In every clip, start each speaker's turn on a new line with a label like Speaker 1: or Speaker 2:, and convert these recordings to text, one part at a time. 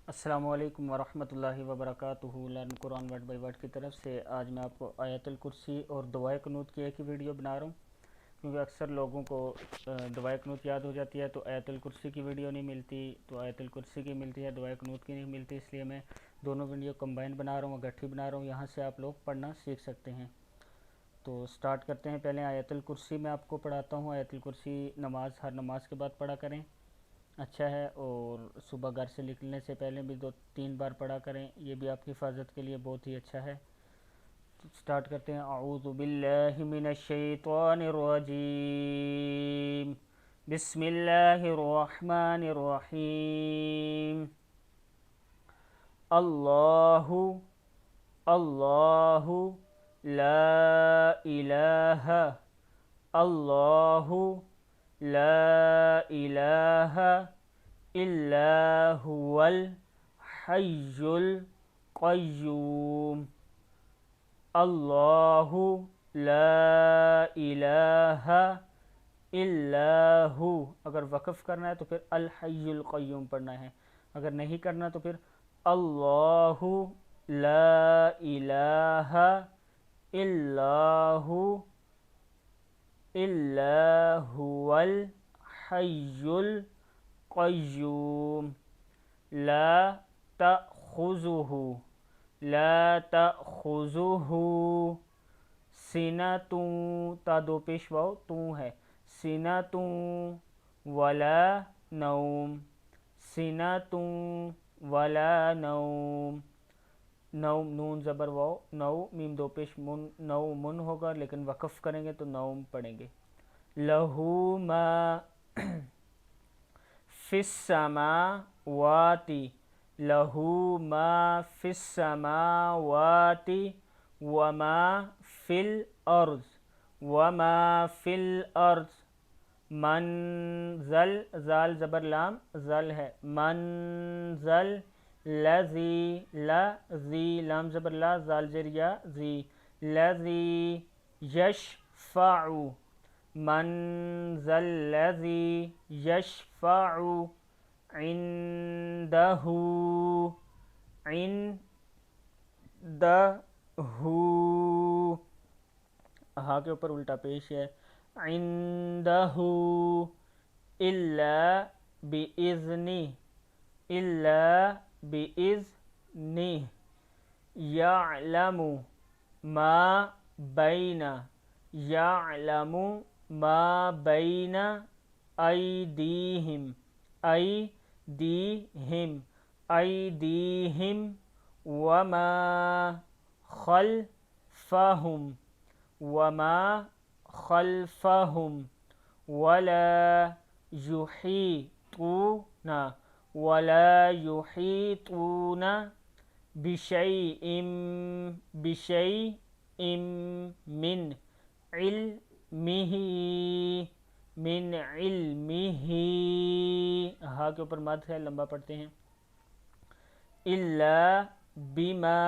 Speaker 1: السلام علیکم ورحمۃ اللہ وبرکاتہ۔ Learn Quran word by word کی طرف سے آج میں آپ کو آیت الکرسی اور دعائے قنوت کی ایک ہی ویڈیو بنا رہا ہوں، کیونکہ اکثر لوگوں کو دعائے قنوت یاد ہو جاتی ہے تو آیت الکرسی کی ویڈیو نہیں ملتی، تو آیت الکرسی کی ملتی ہے، دعائے قنوت کی نہیں ملتی، اس لیے میں دونوں ویڈیو کمبائن بنا رہا ہوں، اکٹھی بنا رہا ہوں، یہاں سے آپ لوگ پڑھنا سیکھ سکتے ہیں۔ تو سٹارٹ کرتے ہیں۔ پہلے آیت الکرسی میں آپ کو پڑھاتا ہوں۔ آیت الکرسی ہر نماز کے بعد پڑھا کریں، اچھا ہے، اور صبح گھر سے نکلنے سے پہلے بھی 2-3 بار پڑھا کریں، یہ بھی آپ کی حفاظت کے لیے بہت ہی اچھا ہے۔ سٹارٹ کرتے ہیں۔ اعوذ باللہ من الشیطان الرجیم، بسم اللہ الرحمن الرحیم۔ اللہ اللہ لا الہ اللہ لا الہ الا هو الحی القیوم۔ اللہ لا الہ الا ہو، اگر وقف کرنا ہے تو پھر الحی القیوم پڑھنا ہے، اگر نہیں کرنا تو پھر اللہ لا الہ الا هو الحی القیوم۔ لا تأخذہ سنۃ، تا دو پیش واو تو ہے، سنۃ ولا نوم، سنۃ ولا نوم، نوم نون زبر واو، نو میم دو پیش من، نومن ہوگا، لیکن وقف کریں گے تو نوم پڑھیں گے۔ لہو ما فی السماوات، لہو ما فی السماوات وما فی الارض، وما فی الارض، من ذل، زال زبر لام، ذل ہے، من ذل لذی، لذی لام زبر لا، زال زریا زی، لذی یشفع، من ذا الذی یشفع عندہ، عندہ، ہاں کے اوپر الٹا پیش ہے، عندہ الا باذنہ، الا باذنہ، یعلم ما بین، یعلم ما بین ایدیہم، ایدیہم، ایدیہم، وما خلفہم، وما خلفہم، ولا یحیطون، ولا یحیطون بشیء، بشیء من علمہ، من علمہ، ہاں کے اوپر مد ہے، لمبا پڑھتے ہیں، الا بما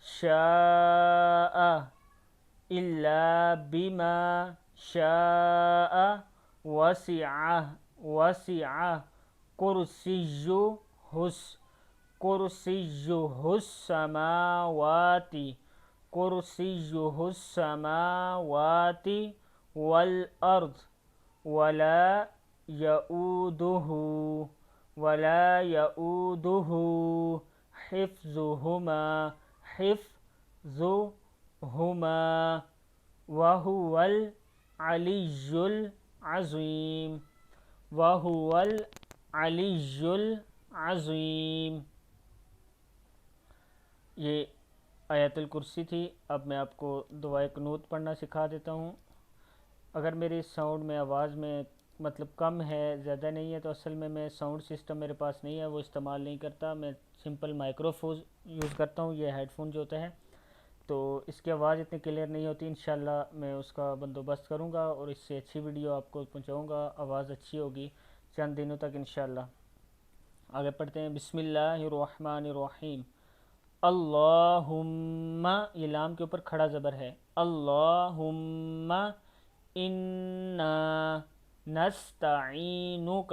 Speaker 1: شاء، الا بما شاء، وسع، وسع کرسیہ، کرسیہ السماوات، کرسیہ السماوات والارض، ولا یؤودہ، ولا یؤودہ حفظہما، حفظہما، وہو العلی العظیم، وہو العلی العظیم۔ یہ آیت الکرسی تھی۔ اب میں آپ کو دعائے قنوت پڑھنا سکھا دیتا ہوں۔ اگر میری ساؤنڈ میں، آواز میں مطلب کم ہے، زیادہ نہیں ہے، تو اصل میں ساؤنڈ سسٹم میرے پاس نہیں ہے، وہ استعمال نہیں کرتا، میں سمپل مائکرو فون یوز کرتا ہوں، یہ ہیڈ فون جو ہوتا ہے، تو اس کی آواز اتنی کلیئر نہیں ہوتی۔ انشاءاللہ میں اس کا بندوبست کروں گا اور اس سے اچھی ویڈیو آپ کو پہنچاؤں گا، آواز اچھی ہوگی چند دنوں تک انشاءاللہ۔ آگے پڑھتے ہیں۔ بسم اللہ الرحمن الرحیم۔ اللہم، یہ لام کے اوپر کھڑا زبر ہے، اللہم انا نستعینک،